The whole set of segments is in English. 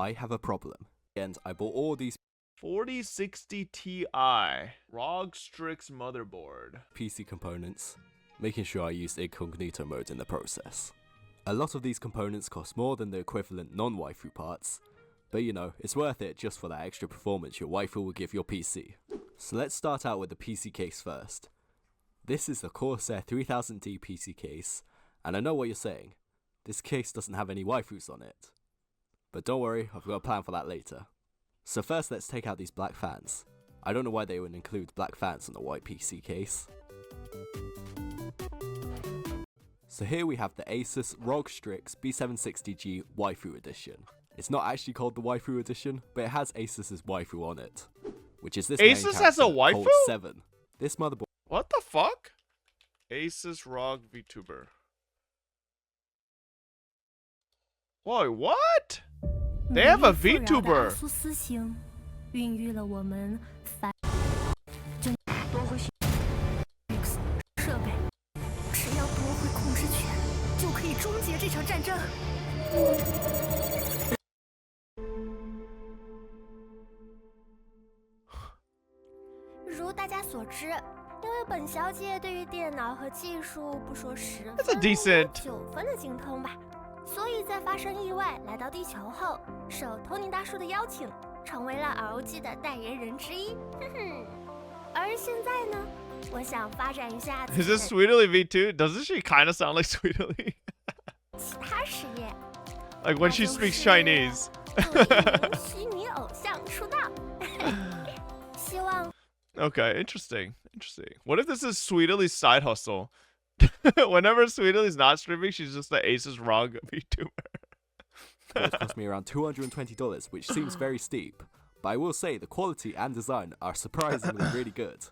I have a problem. And I bought all these 4060 Ti ROG Strix motherboard PC components, making sure I used incognito mode in the process. A lot of these components cost more than the equivalent non-waifu parts, but you know, it's worth it just for that extra performance your waifu will give your PC. So let's start out with the PC case first. This is the Corsair 3000D PC case, and I know what you're saying, this case doesn't have any waifus on it. But don't worry, I've got a plan for that later. So first let's take out these black fans. I don't know why they would include black fans on the white PC case. So here we have the Asus ROG Strix B760G Waifu Edition. It's not actually called the Waifu Edition, but it has Asus's waifu on it, which is this Asus has a waifu? called 7. This motherboard. What the fuck? Asus ROG VTuber. Whoa, what? They have a VTuber. That's a decent. 所以在发生意外来到地球后，受托尼大叔的邀请，成为了 ROG 的代言人之一。而现在呢，我想发展一下。Is this Sweetly V2? Doesn't she kind of sound like Sweetly? 其他实验。Like when she speaks Chinese. 虚拟偶像出道。希望。Okay, interesting. What if this is Sweetly's side hustle? Whenever Sweetly's not streaming, she's just the Asus ROG VTuber. It cost me around $220, which seems very steep, but I will say the quality and design are surprisingly really good.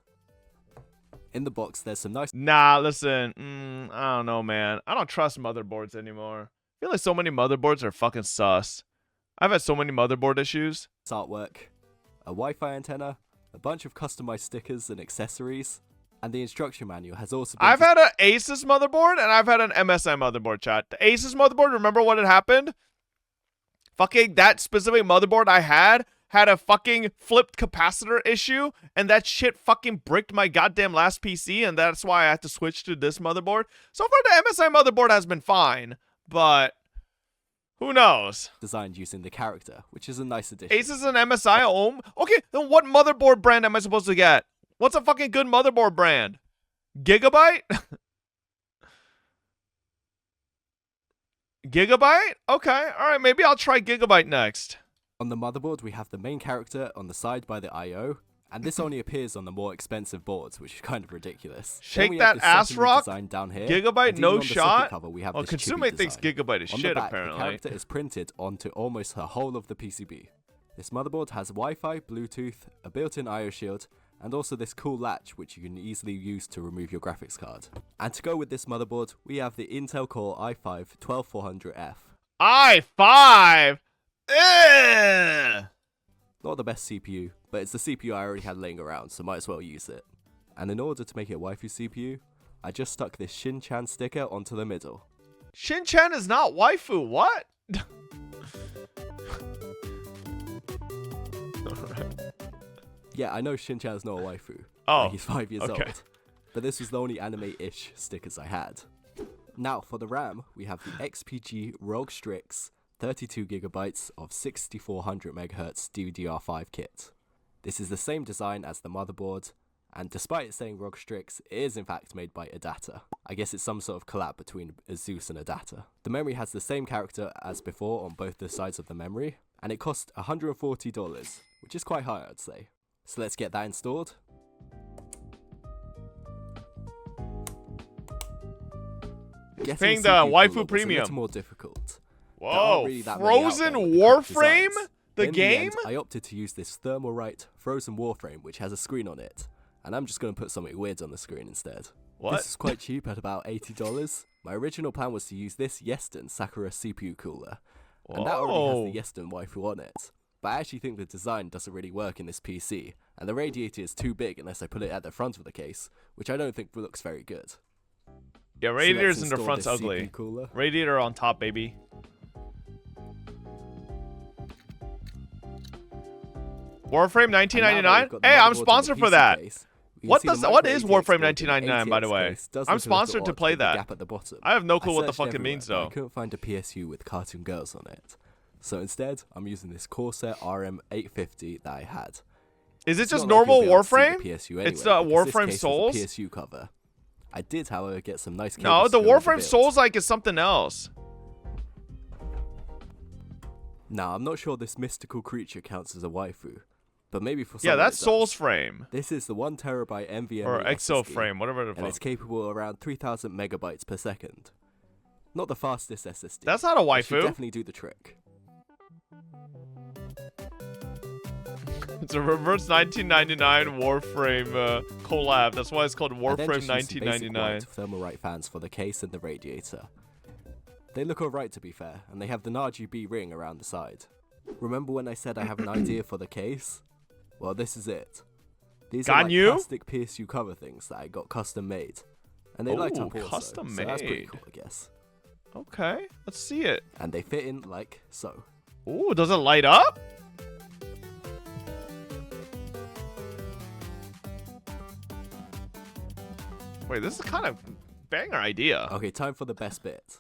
In the box, there's some nice. Nah, listen, I don't know, man. I don't trust motherboards anymore. I feel like so many motherboards are fucking sus. I've had so many motherboard issues. Artwork, a Wi-Fi antenna, a bunch of customized stickers and accessories. And the instruction manual has also been. I've had an Asus motherboard and I've had an MSI motherboard, chat. The Asus motherboard, remember what had happened? Fucking that specific motherboard I had a fucking flipped capacitor issue, and that shit fucking bricked my goddamn last PC, and that's why I had to switch to this motherboard. So far, the MSI motherboard has been fine, but who knows? Designed using the character, which is a nice addition. Asus and MSI, okay, then what motherboard brand am I supposed to get? What's a fucking good motherboard brand? Gigabyte? Gigabyte? Okay, alright, maybe I'll try Gigabyte next. On the motherboard, we have the main character on the side by the I/O, and this only appears on the more expensive boards, which is kind of ridiculous. Shake that ass rock. Down here, Gigabyte, no shot. Cover, we have Consume thinks Gigabyte is on shit, the back, apparently. The character is printed onto almost the whole of the PCB. This motherboard has Wi-Fi, Bluetooth, a built-in I/O shield, and also this cool latch which you can easily use to remove your graphics card. And to go with this motherboard, we have the Intel Core i5-12400F. i5? Ugh! Not the best CPU, but it's the CPU I already had laying around, so might as well use it. And in order to make it a waifu CPU, I just stuck this Shin-chan sticker onto the middle. Shin-chan is not waifu, what? Yeah, I know Shin-chan's not a waifu. Oh, he's 5 years old. But this was the only anime-ish stickers I had. Now, for the RAM, we have the XPG ROG Strix 32GB of 6400MHz DDR5 kit. This is the same design as the motherboard, and despite it saying ROG Strix, it is in fact made by Adata. I guess it's some sort of collab between Asus and Adata. The memory has the same character as before on both the sides of the memory, and it cost $140, which is quite high, I'd say. So let's get that installed. Paying the waifu premium. It's more difficult. Whoa, Frozen Warframe? The game? I opted to use this Thermalright Frozen Warframe, which has a screen on it. And I'm just going to put something weird on the screen instead. What? This is quite cheap at about $80. My original plan was to use this Yeston Sakura CPU cooler. Whoa. And that already has the Yeston waifu on it. But I actually think the design doesn't really work in this PC, and the radiator is too big unless I put it at the front of the case, which I don't think looks very good. Yeah, radiators in the front's ugly. Radiator on top, baby. Warframe And now that 1999. we've got the Hey, I'm motherboard on the sponsored for PC that. case, we can What see the does what is micro ATX Warframe built in 1999 by the ATX way? case does I'm look a little sponsored to odd play with the that. gap at the bottom. I have no clue what the searched fuck it everywhere, means but I though. couldn't find a PSU with cartoon girls on it. So instead, I'm using this Corsair RM850 that I had. Is it It's just not like normal you'll be able to see the Warframe? PSU It's anyway, because this Warframe case has a Souls? PSU cover. I did, however, get some nice No, cables the to go with Warframe build. Souls like is something else. Now, I'm not sure this mystical creature counts as a waifu, but maybe for Yeah, someone that's it Souls does. Frame This is the 1TB NVMe or Exo SSD, Frame, whatever the and fuck. it's capable around 3,000 megabytes per second. Not the fastest SSD. That's not a but should waifu. definitely do the trick. It's a reverse 1999 Warframe collab. That's why it's called I then Warframe just used some basic 1999. white thermal fans for the case and the radiator. They look alright to be fair, and they have the RGB ring around the side. Remember when I said I have an idea for the case? Well, this is it. These are like Ganyu? plastic PSU cover things that I got custom made. And they light Ooh, up also, custom so that's pretty made. cool, I guess. Okay, let's see it. And they fit in like so. Ooh, does it light up? Wait, this is kind of banger idea. Okay, time for the best bit.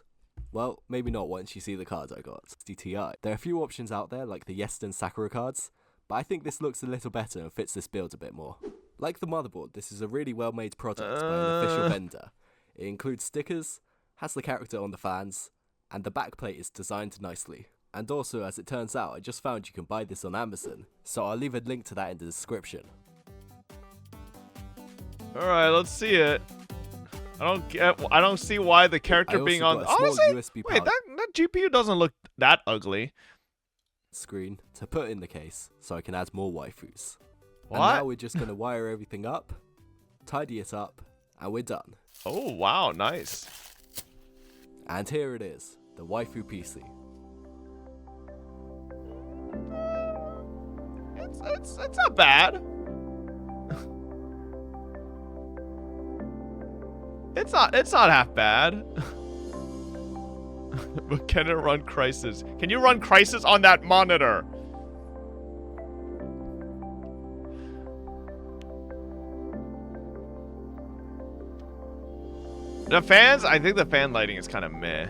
Well, maybe not once you see the cards I got. DTI. There are a few options out there like the Yeston Sakura cards, but I think this looks a little better and fits this build a bit more. Like the motherboard, this is a really well made product by an official vendor. It includes stickers, has the character on the fans, and the backplate is designed nicely. And also, as it turns out, I just found you can buy this on Amazon, so I'll leave a link to that in the description. Alright, let's see it. I don't see why the character I being also on. got a small Honestly, USB wait, powered that GPU doesn't look that ugly. screen to put in the case, so I can add more waifus. What? And now we're just going to wire everything up, tidy it up, and we're done. Oh wow, nice. And here it is, the Waifu PC. It's not bad. It's not half bad. But can it run Crisis? Can you run Crisis on that monitor? The fans, I think the fan lighting is kind of meh.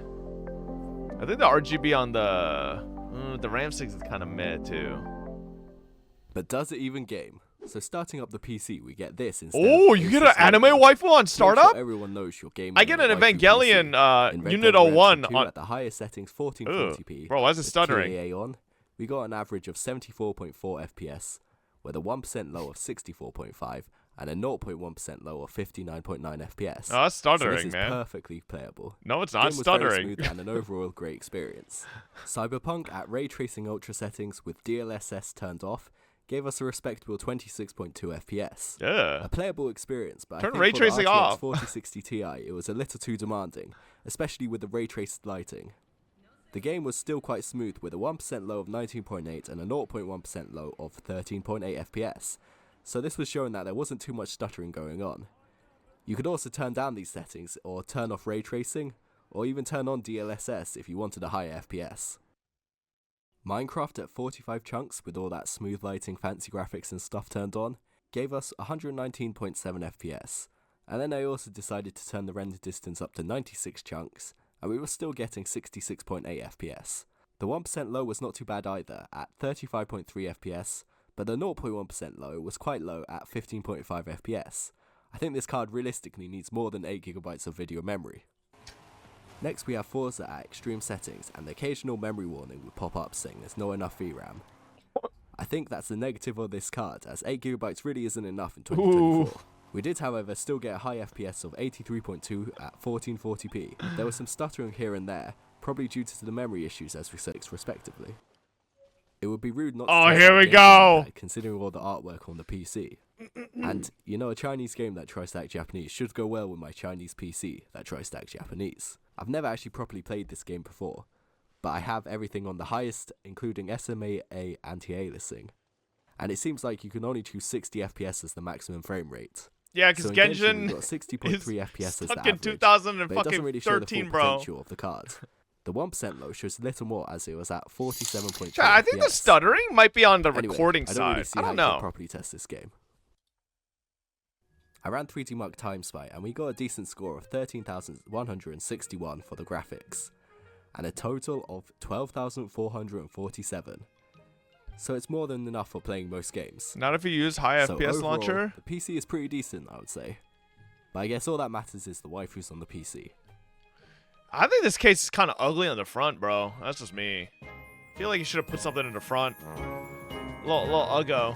I think the RGB on the RAM sticks is kind of meh too. But does it even game? So starting up the PC, we get this instead. Oh, of you Asus get an anime logo. waifu on Make startup? Sure everyone knows you're gaming. I get on an a Waifu Evangelion PC. In Red Unit Dead Redemption 01 2 on. at the highest settings, Ugh, 1440p. bro, why is it with stuttering? QAA on, we got an average of 74.4 FPS, with a 1% low of 64.5 and a 0.1% low of 59.9 FPS. Oh, that's So stuttering, this is man. perfectly playable. No, it's The not game was very stuttering. smooth and an overall great experience. Cyberpunk at ray tracing ultra settings with DLSS turned off gave us a respectable 26.2 FPS. Yeah. A playable experience, but Turn I think ray for tracing the RTX off. 4060 Ti, it was a little too demanding, especially with the ray traced lighting. The game was still quite smooth with a 1% low of 19.8 and a 0.1% low of 13.8 FPS, so this was showing that there wasn't too much stuttering going on. You could also turn down these settings, or turn off ray tracing, or even turn on DLSS if you wanted a higher FPS. Minecraft at 45 chunks with all that smooth lighting, fancy graphics and stuff turned on, gave us 119.7 FPS, and then I also decided to turn the render distance up to 96 chunks, and we were still getting 66.8 FPS. The 1% low was not too bad either, at 35.3 FPS, but the 0.1% low was quite low at 15.5 FPS. I think this card realistically needs more than 8GB of video memory. Next we have Forza at extreme settings, and the occasional memory warning will pop up saying there's not enough VRAM. I think that's the negative of this card, as 8GB really isn't enough in 2024. Ooh. We did however still get a high FPS of 83.2 at 1440p. There was some stuttering here and there, probably due to the memory issues as we said respectively. It would be rude not to Oh, test here out we games go. like that, considering all the artwork on the PC. And, you know, a Chinese game that tries to act Japanese should go well with my Chinese PC that tries to act Japanese. I've never actually properly played this game before, but I have everything on the highest, including SMA anti-aliasing. And it seems like you can only choose 60 FPS as the maximum frame rate. Yeah, because So in Genshin, Genshin we've got 60.3 is FPS as the stuck average, in 2013, but it doesn't really show the full bro. potential of the card. The 1% low shows little more as it was at 47.3 Chat, I think the FPS. stuttering might be on the Anyway, recording I don't really side. see I how don't you can know. properly test this game. I ran 3D Mark TimeSpy and we got a decent score of 13,161 for the graphics, and a total of 12,447. So it's more than enough for playing most games. Not if you use high So FPS overall, launcher. the PC is pretty decent, I would say. But I guess all that matters is the waifus on the PC. I think this case is kind of ugly on the front, bro. That's just me. I feel like you should have put something in the front. Little uggo.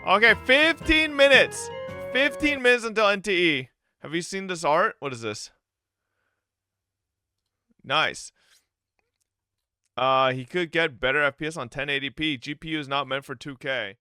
Okay, 15 minutes. 15 minutes until NTE. Have you seen this art? What is this? Nice. He could get better FPS on 1080p. GPU is not meant for 2K.